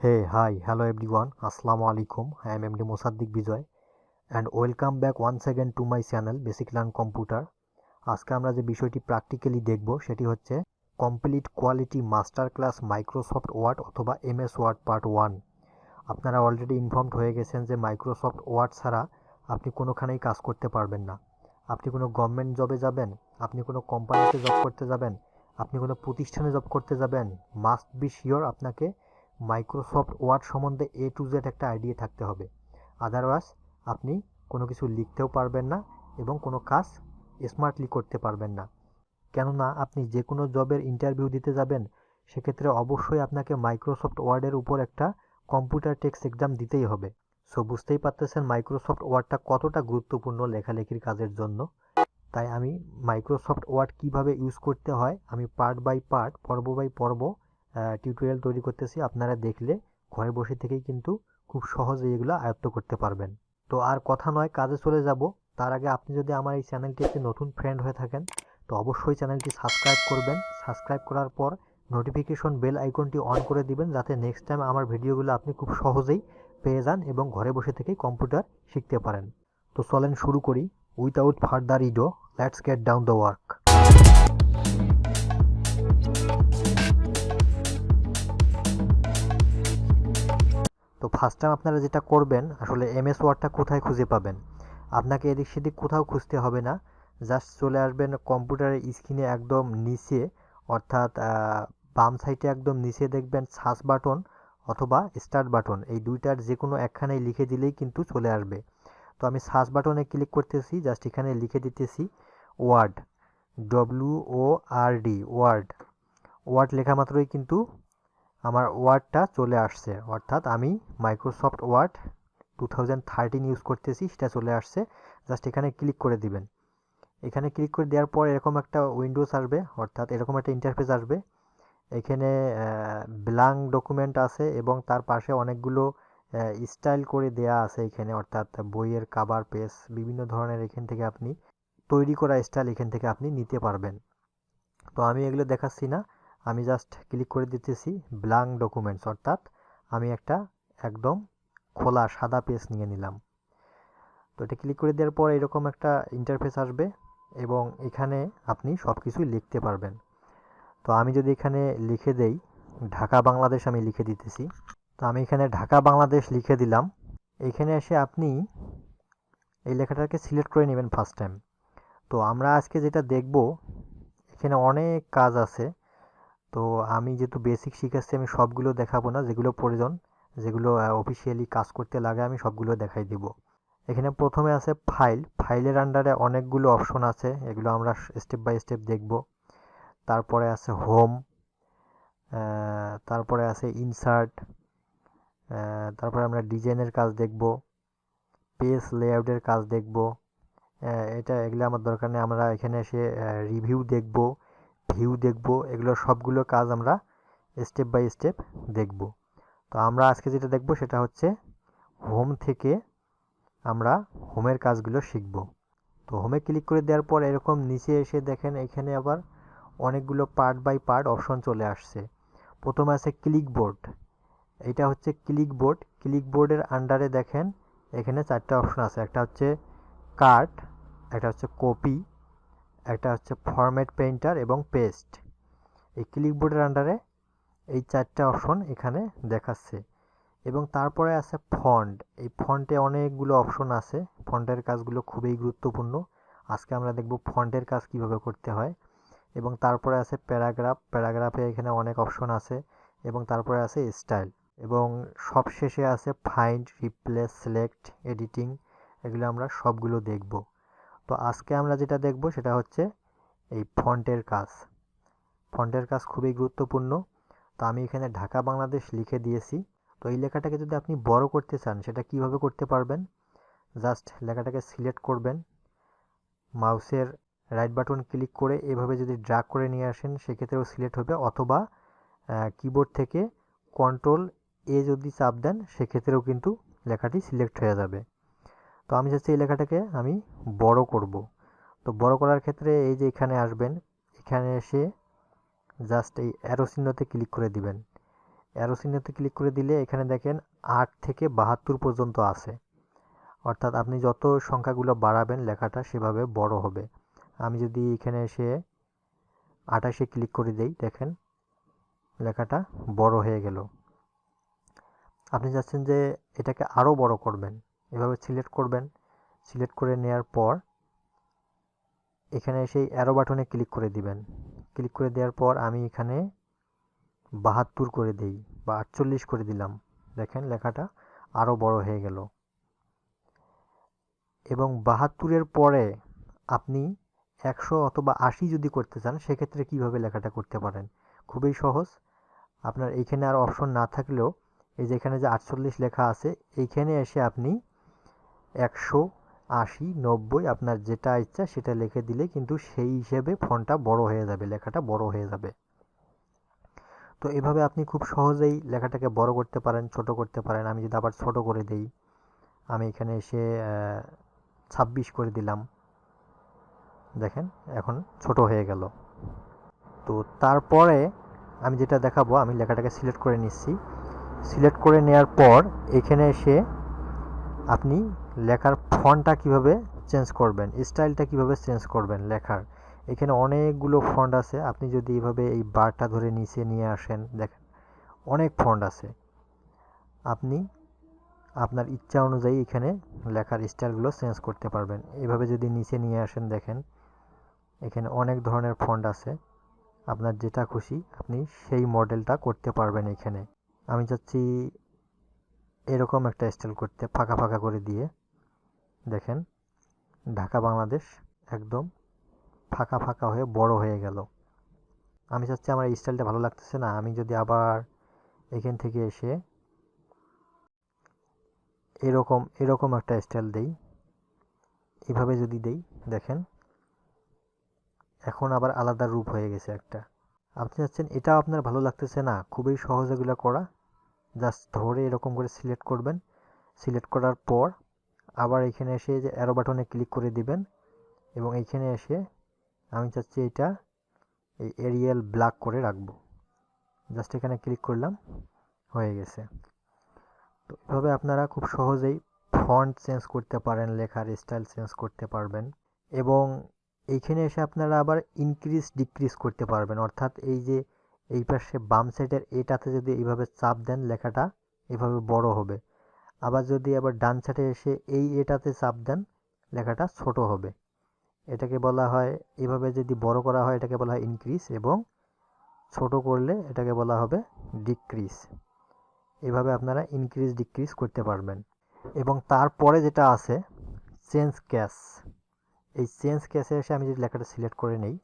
Hey, hi, hello everyone. Assalamu alaikum. I am MD Mosaddiq Bijoy and welcome back once again to my channel Basic Learn Computer. আজকে আমরা যে বিষয়টি practically দেখব সেটি হচ্ছে complete quality master class Microsoft Word অথবা MS Word part 1। আপনারা already informed হয়ে গেছেন যে মাইক্রোসফট ওয়ার্ড ছাড়া আপনি কোনোখানেই কাজ করতে পারবেন না। আপনি কোনো গভর্নমেন্ট জবে যাবেন, আপনি কোনো কোম্পানিতে জব করতে যাবেন, আপনি কোনো প্রতিষ্ঠানে জব করতে যাবেন, মাস্ট বি শিওর আপনাকে মাইক্রোসফট ওয়ার্ড সম্বন্ধে A to Z একটা আইডিয়া থাকতে হবে। আদারওয়াইজ আপনি কোনো কিছু লিখতেও পারবেন না এবং কোনো কাজ স্মার্টলি করতে পারবেন না। কেননা আপনি যে কোনো জবের ইন্টারভিউ দিতে যাবেন, সেক্ষেত্রে অবশ্যই আপনাকে মাইক্রোসফট ওয়ার্ডের উপর একটা কম্পিউটার টেক্সট এক্সাম দিতেই হবে। সো বুঝতেই পারতেছেন মাইক্রোসফট ওয়ার্ডটা কতটা গুরুত্বপূর্ণ লেখালেখির কাজের জন্য। তাই আমি মাইক্রোসফট ওয়ার্ড কিভাবে ইউজ করতে হয় আমি পার্ট বাই পার্ট, পর্ব বাই পর্ব টিউটোরিয়াল তৈরি করতেছি। আপনারা দেখলে ঘরে বসে থেকেই কিন্তু খুব সহজেই এগুলো আয়ত্ত করতে পারবেন। তো আর কথা নয়, কাজে চলে যাব। তার আগে আপনি যদি আমার এই চ্যানেলটিতে নতুন ফ্রেন্ড হয়ে থাকেন তো অবশ্যই চ্যানেলটি সাবস্ক্রাইব করবেন। সাবস্ক্রাইব করার পর নোটিফিকেশন বেল আইকনটি অন করে দিবেন, যাতে নেক্সট টাইম আমার ভিডিওগুলো আপনি খুব সহজেই পেয়ে যান এবং ঘরে বসে থেকেই কম্পিউটার শিখতে পারেন। তো চলেন শুরু করি। Without further ado, let's get down the work. তো ফার্স্ট টাইম আপনারা যেটা করবেন, আসলে এমএস ওয়ার্ডটা কোথায় খুঁজে পাবেন, আপনাকে এদিক সেদিক কোথাও খুঁজতে হবে না। জাস্ট চলে আসবেন কম্পিউটারের স্ক্রিনে একদম নিচে, অর্থাৎ বাম সাইডে একদম নিচে দেখবেন সার্চ বাটন অথবা স্টার্ট বাটন, এই দুইটার যে কোনো একখানেই লিখে দিলেই কিন্তু চলে আসবে। তো আমি সার্চ বাটনে ক্লিক করতেছি, জাস্ট এখানে লিখে দিতেছি ওয়ার্ড, WORD, ওয়ার্ড। ওয়ার্ড লেখা মাত্রই কিন্তু আমার ওয়ার্ডটা চলে আসছে, অর্থাৎ আমি মাইক্রোসফট ওয়ার্ড 2013 ইউজ করতেছি, সেটা চলে আসছে। জাস্ট এখানে ক্লিক করে দিবেন। এখানে ক্লিক করে দেওয়ার পর এরকম একটা উইন্ডোজ আসবে, অর্থাৎ এরকম একটা ইন্টারফেস আসবে। এখানে ব্ল্যাঙ্ক ডকুমেন্ট আছে এবং তার পাশে অনেকগুলো স্টাইল করে দেয়া আছে এখানে, অর্থাৎ বইয়ের কাভার পেজ বিভিন্ন ধরনের এখান থেকে আপনি তৈরি করা স্টাইল এখান থেকে আপনি নিতে পারবেন। তো আমি এগুলো দেখাচ্ছি না, আমি জাস্ট ক্লিক করে দিতেছি ব্ল্যাঙ্ক ডকুমেন্টস, অর্থাৎ আমি একটা একদম খোলা সাদা পেজ নিয়ে নিলাম। তো এটা ক্লিক করে দেওয়ার পর এরকম একটা ইন্টারফেস আসবে এবং এখানে আপনি সব কিছুই লিখতে পারবেন। তো আমি যদি এখানে লিখে দেই ঢাকা বাংলাদেশ, আমি লিখে দিতেছি। তো আমি এখানে ঢাকা বাংলাদেশ লিখে দিলাম। এখানে এসে আপনি এই লেখাটাকে সিলেক্ট করে নেবেন ফার্স্ট টাইম। তো আমরা আজকে যেটা দেখব, এখানে অনেক কাজ আছে। তো আমি যেহেতু বেসিক শিখাচ্ছি, আমি সবগুলো দেখাবো না, যেগুলো প্রয়োজন, যেগুলো অফিসিয়ালি কাজ করতে লাগে আমি সবগুলো দেখাই দিব। এখানে প্রথমে আছে ফাইল, ফাইলের আন্ডারে অনেকগুলো অপশন আছে, এগুলো আমরা স্টেপ বাই স্টেপ দেখব। তারপরে আছে হোম, তারপরে আছে ইনসার্ট, তারপরে আমরা ডিজাইনের কাজ দেখব, পেজ লেআউটের কাজ দেখব। এগুলো আমার দরকার নেই, আমরা এখানে এসে রিভিউ দেখব, ভিউ দেখব, এগুলো সবগুলো কাজ আমরা স্টেপ বাই স্টেপ দেখব। তো আমরা আজকে যেটা দেখব সেটা হচ্ছে হোম থেকে আমরা হোমের কাজগুলো শিখব। তো হোমে ক্লিক করে দেওয়ার পর এরকম নিচে এসে দেখেন এখানে আবার অনেকগুলো পার্ট বাই পার্ট অপশন চলে আসছে। প্রথমে আছে ক্লিকবোর্ড, এটা হচ্ছে ক্লিকবোর্ড। ক্লিকবোর্ডের আন্ডারে দেখেন এখানে 4টা অপশন আছে, একটা হচ্ছে কাট, একটা হচ্ছে কপি, একটা হচ্ছে ফরম্যাট পেইন্টার এবং পেস্ট। এই ক্লিকবোর্ডের আন্ডারে এই 4টা অপশন এখানে দেখাচ্ছে। এবং তারপরে আছে ফন্ট, এই ফন্টে অনেকগুলো অপশন আছে। ফন্টের কাজগুলো খুবই গুরুত্বপূর্ণ, আজকে আমরা দেখব ফন্টের কাজ কিভাবে করতে হয়। এবং তারপরে আছে প্যারাগ্রাফ, প্যারাগ্রাফে এখানে অনেক অপশন আছে। এবং তারপরে আছে স্টাইল এবং সবশেষে আছে ফাইন্ড, রিপ্লেস, সিলেক্ট, এডিটিং, এগুলো আমরা সবগুলো দেখব। তো আজকে আমরা যেটা দেখব সেটা হচ্ছে এই ফন্টের কাজ। ফন্টের কাজ খুবই গুরুত্বপূর্ণ। তো আমি এখানে ঢাকা বাংলাদেশ লিখে দিয়েছি। তো এই লেখাটাকে যদি আপনি বড় করতে চান সেটা কিভাবে করতে পারবেন, জাস্ট লেখাটাকে সিলেক্ট করবেন, মাউসের রাইট বাটন ক্লিক করে এভাবে যদি ড্র্যাগ করে নিয়ে আসেন সেক্ষেত্রেও সিলেক্ট হবে, অথবা কিবোর্ড থেকে Ctrl+A যদি চাপ দেন সেক্ষেত্রেও কিন্তু লেখাটি সিলেক্ট হয়ে যাবে। তো আমি চাচ্ছি এই লেখাটাকে আমি বড় করব। তো বড় করার ক্ষেত্রে এই যে এখানে আসবেন, এখানে এসে জাস্ট এই অ্যারো চিহ্নতে ক্লিক করে দিবেন। অ্যারো চিহ্নতে ক্লিক করে দিলে এখানে দেখেন 8 থেকে 72 পর্যন্ত আছে, অর্থাৎ আপনি যত সংখ্যাগুলো বাড়াবেন লেখাটা সেভাবে বড় হবে। আমি যদি এখানে এসে 28-এ ক্লিক করে দেই, দেখেন লেখাটা বড় হয়ে গেল। আপনি চাচ্ছেন যে এটাকে আরও বড় করবেন, এভাবে সিলেক্ট করবেন। সিলেক্ট করে নেওয়ার পর এখানে এসে অ্যারো বাটনে ক্লিক করে দিবেন। ক্লিক করে দেওয়ার পর আমি এখানে 72 করে দেই বা 48 করে দিলাম। দেখেন লেখাটা আরও বড় হয়ে গেল। এবং 72-এর পরে আপনি 100 অথবা 80 যদি করতে চান, সেক্ষেত্রে কিভাবে লেখাটা করতে পারেন? খুবই সহজ। আপনার এইখানে আর অপশন না থাকলেও এই যে এখানে যে 48 লেখা আছে, এইখানে এসে আপনি 100, 80, 90 আপনার যেটা ইচ্ছা সেটা লিখে দিলে কিন্তু সেই হিসেবে ফন্টটা বড় হয়ে যাবে, লেখাটা বড় হয়ে যাবে। তো এভাবে আপনি খুব সহজেই লেখাটাকে বড় করতে পারেন, ছোট করতে পারেন। আমি যদি আবার ছোট করে দেই, আমি এখানে এসে 26 করে দিলাম। দেখেন এখন ছোট হয়ে গেল। তো তারপরে আমি যেটা দেখাবো, আমি লেখাটাকে সিলেক্ট করে নিচ্ছি। সিলেক্ট করে নেওয়ার পর এখানে এসে আপনি লেখার ফন্টটা কিভাবে চেঞ্জ করবেন, স্টাইলটা কিভাবে চেঞ্জ করবেন লেখার, এখানে অনেকগুলো ফন্ট আছে। আপনি যদি এইভাবে এই বারটা ধরে নিচে নিয়ে আসেন, দেখেন অনেক ফন্ট আছে। আপনি আপনার ইচ্ছা অনুযায়ী এখানে লেখার স্টাইলগুলো চেঞ্জ করতে পারবেন। এইভাবে যদি নিচে নিয়ে আসেন, দেখেন এখানে অনেক ধরনের ফন্ট আছে। আপনার যেটা খুশি আপনি সেই মডেলটা করতে পারবেন। এখানে আমি চাচ্ছি এরকম একটা স্টাইল করতে, ফাঁকা ফাঁকা করে দিয়ে। দেখেন ঢাকা বাংলাদেশ একদম ফাঁকা ফাঁকা হয়ে বড় হয়ে গেল। আমি চাচ্ছি আমার এই স্টাইলটা ভালো লাগতেছে না, আমি যদি আবার এখান থেকে এসে এরকম এরকম একটা স্টাইল দেই, এভাবে যদি দেই, দেখেন এখন আবার আলাদা রূপ হয়ে গেছে একটা। আপনি চাচ্ছেন এটাও আপনার ভালো লাগতেছে না, খুবই সহজ এগুলো করা। জাস্ট ধরে এরকম করে সিলেক্ট করবেন। সিলেক্ট করার পর আবার এখানে এসে যে অ্যারো বাটনে ক্লিক করে দিবেন এবং এইখানে এসে আমি চাচ্ছি এটা এই এরিয়াল ব্ল্যাক করে রাখবো। জাস্ট এখানে ক্লিক করলাম, হয়ে গেছে। তো এভাবে আপনারা খুব সহজেই ফন্ট চেঞ্জ করতে পারেন, লেখার স্টাইল চেঞ্জ করতে পারবেন। এবং এইখানে এসে আপনারা আবার ইনক্রিজ ডিক্রিজ করতে পারবেন, অর্থাৎ এই যে এই পাশে বাম সাইডের এটাতে যদি এইভাবে চাপ দেন লেখাটা এভাবে বড় হবে। আবার যদি আবার ডান সাইডে এসে এই এটাতে চাপ দেন লেখাটা ছোট হবে। এটাকে বলা হয়, এভাবে যদি বড় করা হয় এটাকে বলা হয় ইনক্রিজ, এবং ছোট করলে এটাকে বলা হবে ডিক্রিজ। এভাবে আপনারা ইনক্রিজ ডিক্রিজ করতে পারবেন। এবং তারপরে যেটা আছে চেঞ্জ ক্যাশ, এই চেঞ্জ ক্যাশে এসে আমি যদি লেখাটা সিলেক্ট করে নেই,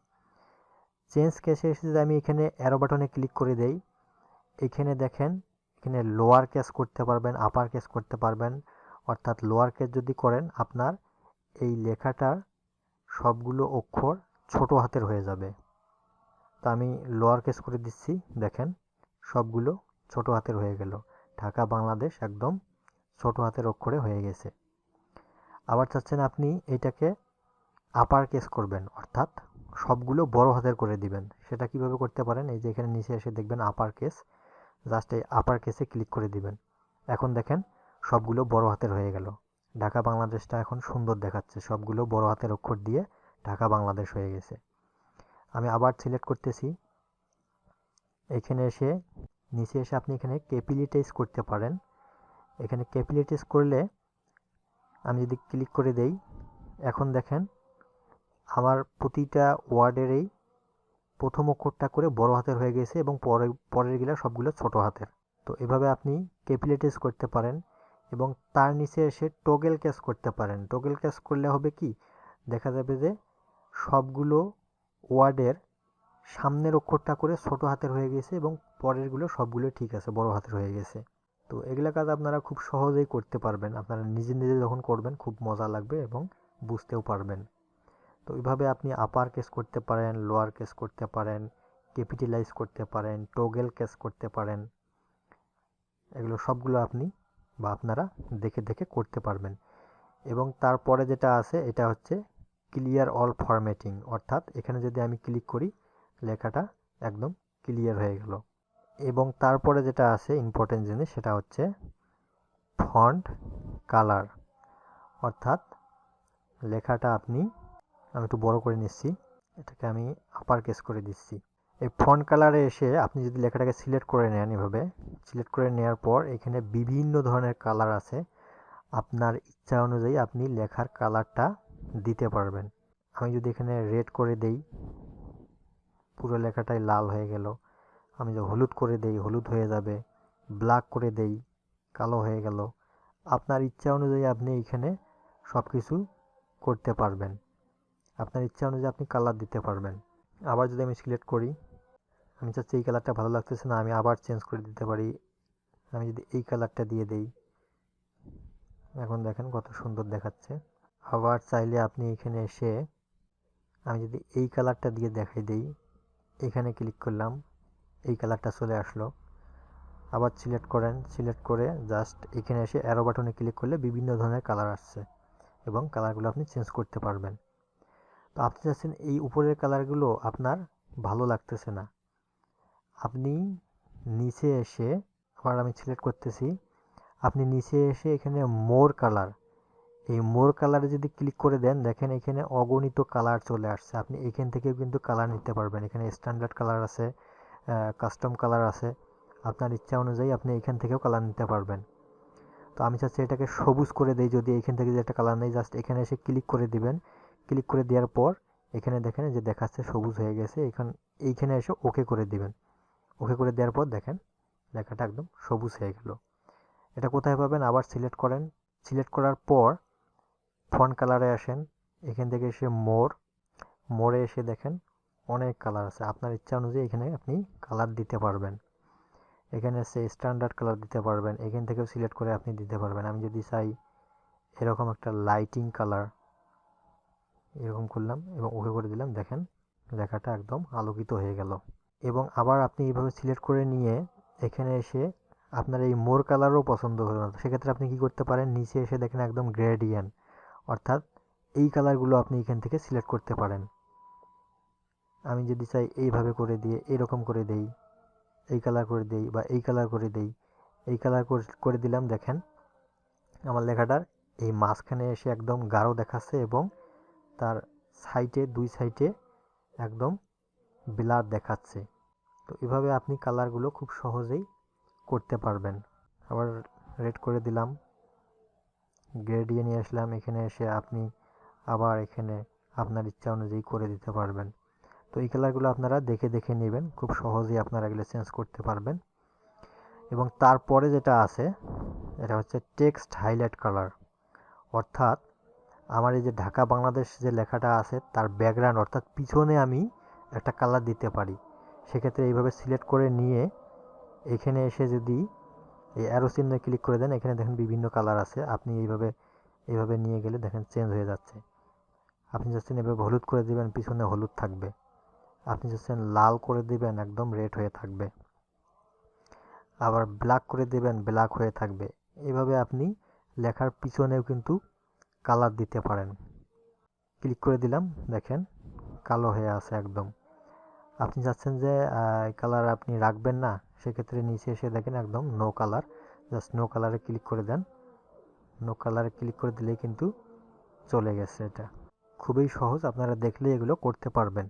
চেঞ্জ ক্যাশে এসে যদি আমি এখানে অ্যারো বাটনে ক্লিক করে দেই, এখানে দেখেন এখানে লোয়ার কেস করতে পারবেন, আপার কেস করতে পারবেন। অর্থাৎ লোয়ার কেস যদি করেন আপনার এই লেখাটার সবগুলো অক্ষর ছোট হাতের হয়ে যাবে। তো আমি লোয়ার কেস করে দিচ্ছি, দেখেন সবগুলো ছোট হাতের হয়ে গেল। ঢাকা বাংলাদেশ একদম ছোট হাতের অক্ষরে হয়ে গেছে। আবার চাচ্ছেন আপনি এটাকে আপার কেস করবেন, অর্থাৎ সবগুলো বড় হাতের করে দিবেন। সেটা কিভাবে করতে পারেন, এই যে এখানে নিচে এসে দেখবেন আপার কেস, জাস্ট এই আপার কেসে ক্লিক করে দিবেন। এখন দেখেন সবগুলো বড় হাতের হয়ে গেল। ঢাকা বাংলাদেশটা এখন সুন্দর দেখাচ্ছে, সবগুলো বড় হাতের অক্ষর দিয়ে ঢাকা বাংলাদেশ হয়ে গেছে। আমি আবার সিলেক্ট করতেছি, এখানে এসে নিচে এসে আপনি এখানে ক্যাপিটালাইজ করতে পারেন। এখানে ক্যাপিটালাইজ করলে আমি যদি ক্লিক করে দেই, এখন দেখেন আমার প্রতিটা ওয়ার্ডেরই প্রথম অক্ষরটা করে বড় হাতের হয়ে গেছে এবং পরের গুলা সবগুলো ছোট হাতের। তো এভাবে আপনি ক্যাপিটালাইজ করতে পারেন। এবং তার নিচে এসে টগল ক্যাশ করতে পারেন। টগল ক্যাশ করলে হবে কি, দেখা যাবে যে সবগুলো ওয়ার্ডের সামনের অক্ষরটা করে ছোট হাতের হয়ে গেছে এবং পরেরগুলো সবগুলো ঠিক আছে, বড় হাতের হয়ে গেছে। তো এগুলা কাজ আপনারা খুব সহজেই করতে পারবেন। আপনারা নিজে নিজে যখন করবেন খুব মজা লাগবে এবং বুঝতেও পারবেন। তো এইভাবে আপনি আপার কেস করতে পারেন, লোয়ার কেস করতে পারেন, ক্যাপিটালাইজ করতে পারেন, টগল কেস করতে পারেন। এগুলো সবগুলো আপনি বা আপনারা দেখে দেখে করতে পারবেন। এবং তারপরে যেটা আছে এটা হচ্ছে ক্লিয়ার অল ফরম্যাটিং, অর্থাৎ এখানে যদি আমি ক্লিক করি লেখাটা একদম ক্লিয়ার হয়ে গেল। এবং তারপরে যেটা আছে ইম্পর্টেন্ট জিনিস সেটা হচ্ছে ফন্ট কালার, অর্থাৎ লেখাটা আমি একটু বড় করে নিচ্ছি, এটাকে আমি আপার কেস করে দিচ্ছি। এই ফন্ট কালারে এসে আপনি যদি লেখাটাকে সিলেক্ট করে নেন, এভাবে সিলেক্ট করে নেওয়ার পর এখানে বিভিন্ন ধরনের কালার আছে, আপনার ইচ্ছা অনুযায়ী আপনি লেখার কালারটা দিতে পারবেন। আমি যদি এখানে রেড করে দেই, পুরো লেখাটাই লাল হয়ে গেল। আমি যদি হলুদ করে দেই, হলুদ হয়ে যাবে। ব্ল্যাক করে দেই, কালো হয়ে গেল। আপনার ইচ্ছা অনুযায়ী আপনি এখানে সব কিছু করতে পারবেন। আপনার ইচ্ছা অনুযায়ী আপনি কালার দিতে পারবেন। আবার যদি আমি সিলেক্ট করি, আমি চাচ্ছি এই কালারটা ভালো লাগতেছে না, আমি আবার চেঞ্জ করে দিতে পারি। আমি যদি এই কালারটা দিয়ে দেই, এখন দেখেন কত সুন্দর দেখাচ্ছে। আবার চাইলে আপনি এখানে এসে আমি যদি এই কালারটা দিয়ে দেখাই দেই, এখানে ক্লিক করলাম, এই কালারটা চলে আসলো। আবার সিলেক্ট করেন, সিলেক্ট করে জাস্ট এখানে এসে অ্যারো বাটনে ক্লিক করলে বিভিন্ন ধরনের কালার আসছে এবং কালারগুলো আপনি চেঞ্জ করতে পারবেন। তো আপনি চাচ্ছেন এই উপরের কালারগুলো আপনার ভালো লাগতেছে না, আপনি নিচে এসে, আবার আমি সিলেক্ট করতেছি, আপনি নিচে এসে এখানে মোর কালার, এই মোর কালারে যদি ক্লিক করে দেন, দেখেন এখানে অগণিত কালার চলে আসছে। আপনি এখান থেকেও কিন্তু কালার নিতে পারবেন। এখানে স্ট্যান্ডার্ড কালার আছে, কাস্টম কালার আছে, আপনার ইচ্ছা অনুযায়ী আপনি এখান থেকেও কালার নিতে পারবেন। তো আমি চাচ্ছি এটাকে সবুজ করে দেই, যদি এখান থেকে যে একটা কালার নেই, জাস্ট এখানে এসে ক্লিক করে দিবেন। ক্লিক করে দেওয়ার পর এখানে দেখেন যে দেখাচ্ছে সবুজ হয়ে গেছে, এইখানে এসে ওকে করে দিবেন। ওকে করে দেওয়ার পর দেখেন লেখাটা একদম সবুজ হয়ে গেল। এটা কোথায় পাবেন? আবার সিলেক্ট করেন, সিলেক্ট করার পর ফন্ট কালারে আসেন, এখান থেকে এসে মোরে এসে দেখেন অনেক কালার আছে। আপনার ইচ্ছা অনুযায়ী এখানে আপনি কালার দিতে পারবেন। এখানে এসে স্ট্যান্ডার্ড কালার দিতে পারবেন, এখান থেকেও সিলেক্ট করে আপনি দিতে পারবেন। আমি যদি চাই এরকম একটা লাইটিং কালার, এরকম করলাম এবং ওকে করে দিলাম, দেখেন লেখাটা একদম আলোকিত হয়ে গেল। এবং আবার আপনি এইভাবে সিলেক্ট করে নিয়ে এখানে এসে আপনার এই মোর কালারও পছন্দ হলো না, সেক্ষেত্রে আপনি কি করতে পারেন, নিচে এসে দেখেন একদম গ্রেডিয়েন্ট, অর্থাৎ এই কালারগুলো আপনি এখান থেকে সিলেক্ট করতে পারেন। আমি যদি চাই এইভাবে করে দিয়ে এরকম করে দেই, এই কালার করে দেই বা এই কালার করে দেই, এই কালার করে দিলাম, দেখেন আমার লেখাটার এই মাঝখানে এসে একদম গাঢ় দেখাচ্ছে এবং তার সাইডে, দুই সাইডে একদম ব্লার দেখাচ্ছে। তো এভাবে আপনি কালারগুলো খুব সহজেই করতে পারবেন। আবার রেড করে দিলাম, গ্রেডিয়েন্ট নিয়ে আসলাম, এখানে এসে আপনি আবার এখানে আপনার ইচ্ছা অনুযায়ী করে দিতে পারবেন। তো এই কালারগুলো আপনারা দেখে দেখে নেবেন, খুব সহজেই আপনারা এগুলো চেঞ্জ করতে পারবেন। এবং তারপরে যেটা আছে এটা হচ্ছে টেক্সট হাইলাইট কালার, অর্থাৎ আমার এই যে ঢাকা বাংলাদেশ যে লেখাটা আছে তার ব্যাকগ্রাউন্ড, অর্থাৎ পিছনে আমি একটা কালার দিতে পারি। সেক্ষেত্রে এইভাবে সিলেক্ট করে নিয়ে এখানে এসে যদি এই অ্যারো চিহ্নে ক্লিক করে দেন, এখানে দেখেন বিভিন্ন কালার আছে, আপনি এইভাবে নিয়ে গেলে দেখেন চেঞ্জ হয়ে যাচ্ছে। আপনি চাচ্ছেন এভাবে হলুদ করে দিবেন, পিছনে হলুদ থাকবে। আপনি চাচ্ছেন লাল করে দিবেন, একদম রেড হয়ে থাকবে। আবার ব্ল্যাক করে দিবেন, ব্ল্যাক হয়ে থাকবে। এইভাবে আপনি লেখার পিছনেও কিন্তু কালার দিতে পারেন। ক্লিক করে দিলাম, দেখেন কালো হয়ে আছে একদম। আপনি চাচ্ছেন যে কালার আপনি রাখবেন না, সেক্ষেত্রে নিচে এসে দেখেন একদম নো কালার, জাস্ট নো কালারে ক্লিক করে দেন। নো কালারে ক্লিক করে দিলেই কিন্তু চলে গেছে। এটা খুবই সহজ, আপনারা দেখলেই এগুলো করতে পারবেন।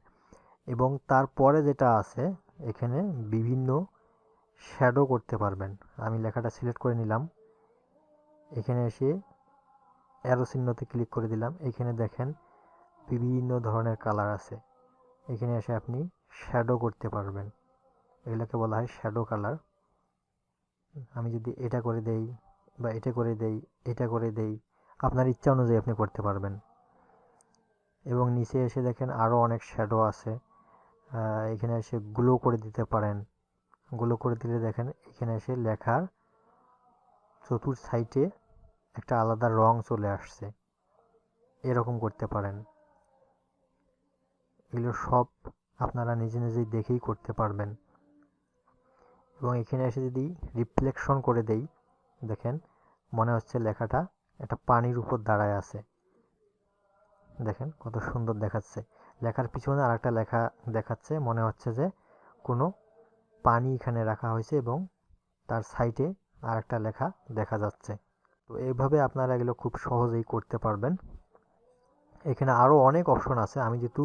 এবং তারপরে যেটা আছে এখানে বিভিন্ন শ্যাডো করতে পারবেন। আমি লেখাটা সিলেক্ট করে নিলাম, এখানে এসে অ্যারো চিহ্নতে ক্লিক করে দিলাম, এখানে দেখেন বিভিন্ন ধরনের কালার আছে। এখানে এসে আপনি শ্যাডো করতে পারবেন, এগুলোকে বলা হয় শ্যাডো কালার। আমি যদি এটা করে দেই বা এটা করে দেই, এটা করে দেই, আপনার ইচ্ছা অনুযায়ী আপনি করতে পারবেন। এবং নিচে এসে দেখেন আরও অনেক শ্যাডো আছে, এখানে এসে গ্লো করে দিতে পারেন। গ্লো করে দিলে দেখেন এখানে এসে লেখার চতুর সাইডে একটা আলাদা রং চলে আসছে, এরকম করতে পারেন। এগুলো সব আপনারা নিজে নিজেই দেখেই করতে পারবেন। এবং এখানে এসে যদি রিফ্লেকশন করে দেই, দেখেন মনে হচ্ছে লেখাটা একটা পানির উপর দাঁড়ায় আছে। দেখেন কত সুন্দর দেখাচ্ছে। লেখার পিছনে আরেকটা লেখা দেখাচ্ছে, মনে হচ্ছে যে কোনো পানি এখানে রাখা হয়েছে এবং তার সাইডে আর একটা লেখা দেখা যাচ্ছে। তো এইভাবে আপনারা এগুলো খুব সহজেই করতে পারবেন। এখানে আরও অনেক অপশন আছে, আমি যেহেতু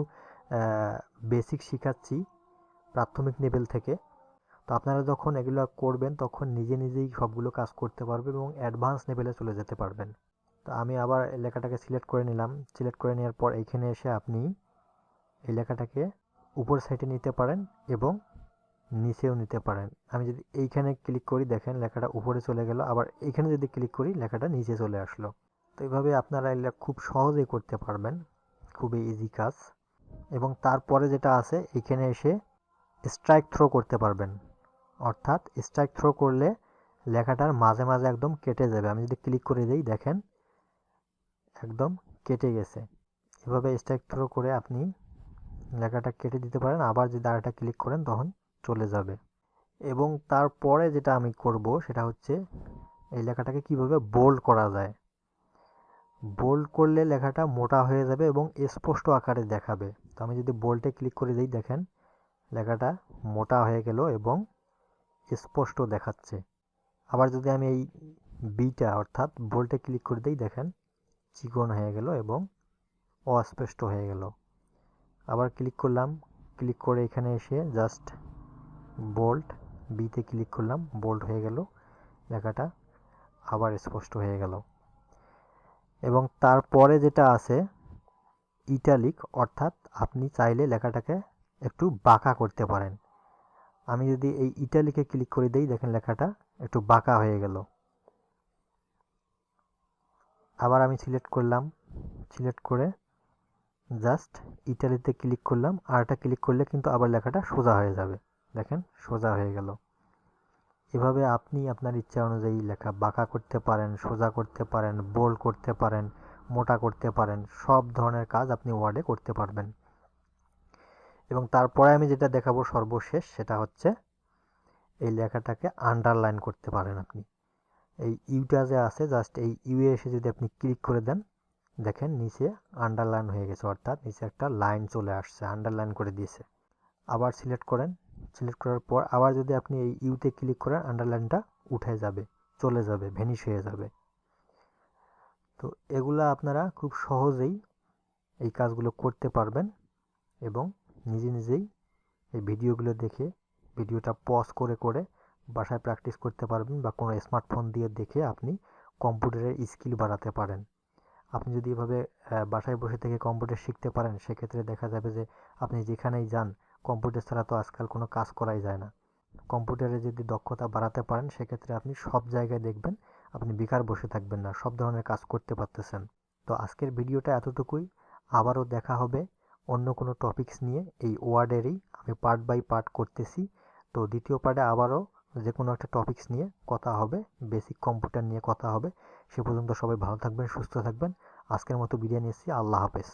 বেসিক শেখাচ্ছি প্রাথমিক লেভেল থেকে, তো আপনারা যখন এগুলো করবেন তখন নিজে নিজেই সবগুলো কাজ করতে পারবেন এবং অ্যাডভান্স লেভেলে চলে যেতে পারবেন। তো আমি আবার লেখাটাকে সিলেক্ট করে নিলাম। সিলেক্ট করে নেওয়ার পর এইখানে এসে আপনি এই লেখাটাকে উপর সাইডে নিতে পারেন এবং নিচেও নিতে পারেন। আমি যদি এইখানে ক্লিক করি, দেখেন লেখাটা উপরে চলে গেল, আবার এইখানে যদি ক্লিক করি লেখাটা নিচে চলে আসলো। তো এইভাবে আপনারা এগুলো খুব সহজেই করতে পারবেন, খুবই ইজি কাজ। এবং তারপরে যেটা আছে, এখানে এসে স্ট্রাইক থ্রো করতে পারবেন, অর্থাৎ স্ট্রাইক থ্রো করলে লেখাটার মাঝে মাঝে একদম কেটে যাবে। আমি যদি ক্লিক করে দিই, দেখেন একদম কেটে গেছে। এভাবে স্ট্রাইক থ্রো করে আপনি লেখাটা কেটে দিতে পারেন, আবার যদি আরেকটা ক্লিক করেন তখন চলে যাবে। এবং তারপরে যেটা আমি করব সেটা হচ্ছে এই লেখাটাকে কিভাবে বোল্ড করা যায়। বোল্ড করলে লেখাটা মোটা হয়ে যাবে এবং স্পষ্ট আকারে দেখাবে। তো আমি যদি বোল্ডে ক্লিক করে দিই, দেখেন লেখাটা মোটা হয়ে গেল এবং স্পষ্ট দেখাচ্ছে। আবার যদি আমি এই বিটা অর্থাৎ বোল্ডে ক্লিক করে দিই, দেখেন চিকন হয়ে গেল এবং অস্পষ্ট হয়ে গেল। আবার ক্লিক করলাম, ক্লিক করে এখানে এসে জাস্ট বোল্ড বিতে ক্লিক করলাম, বোল্ড হয়ে গেল, লেখাটা আবার স্পষ্ট হয়ে গেল। এবং তারপরে যেটা আছে ইটালিক, অর্থাৎ আপনি চাইলে লেখাটাকে একটু বাঁকা করতে পারেন। আমি যদি এই ইটালিকে ক্লিক করে দিই, দেখেন লেখাটা একটু বাঁকা হয়ে গেল। আবার আমি সিলেক্ট করলাম, সিলেক্ট করে জাস্ট ইটালিতে ক্লিক করলাম, আর একটা ক্লিক করলে কিন্তু আবার লেখাটা সোজা হয়ে যাবে। দেখেন সোজা হয়ে গেল। এভাবে আপনি আপনার ইচ্ছা অনুযায়ী লেখা বাঁকা করতে পারেন, সোজা করতে পারেন, বোল্ড করতে পারেন, মোটা করতে পারেন, সব ধরনের কাজ আপনি ওয়ার্ডে করতে পারবেন। এবং তারপরে আমি যেটা দেখাবো সর্বশেষ, সেটা হচ্ছে এই লেখাটাকে আন্ডারলাইন করতে পারেন আপনি। এই ইউটা যে আছে, জাস্ট এই ইউ এ এসে যদি আপনি ক্লিক করে দেন, দেখেন নিচে আন্ডারলাইন হয়ে গেছে, অর্থাৎ নিচে একটা লাইন চলে আসছে, আন্ডারলাইন করে দিয়েছে। আবার সিলেক্ট করেন, সিলেক্ট করার পর আবার যদি আপনি এই ইউতে ক্লিক করেন, আন্ডারলাইনটা উঠে যাবে, চলে যাবে, ভ্যানিশ হয়ে যাবে। তো এগুলা আপনারা খুব সহজেই এই কাজগুলো করতে পারবেন এবং নিজে নিজেই এই ভিডিওগুলো দেখে ভিডিওটা পজ করে করে বাসায় প্র্যাকটিস করতে পারবেন, বা কোনো স্মার্টফোন দিয়ে দেখে আপনি কম্পিউটারের স্কিল বাড়াতে পারেন। আপনি যদি এভাবে বাসায় বসে থেকে কম্পিউটার শিখতে পারেন, সেক্ষেত্রে দেখা যাবে যে আপনি যেখানেই যান, কম্পিউটার ছাড়া তো আজকাল কোনো কাজ করাই যায় না। কম্পিউটারে যদি দক্ষতা বাড়াতে পারেন, সেক্ষেত্রে আপনি সব জায়গায় দেখবেন আপনি বেকার বসে থাকবেন না, সব ধরনের কাজ করতে পারতেছেন। তো আজকের ভিডিওটা এতটুকুই। আবারও দেখা হবে অন্য কোনো টপিকস নিয়ে। এই ওয়ার্ডেরই আমি পার্ট বাই পার্ট করতেছি। তো দ্বিতীয় পার্টে আবারও যে কোনো একটা টপিকস নিয়ে কথা হবে, বেসিক কম্পিউটার নিয়ে কথা হবে। সে পর্যন্ত সবাই ভালো থাকবেন, সুস্থ থাকবেন। আজকের মতো বিদায় নিচ্ছি। আল্লাহ হাফেজ।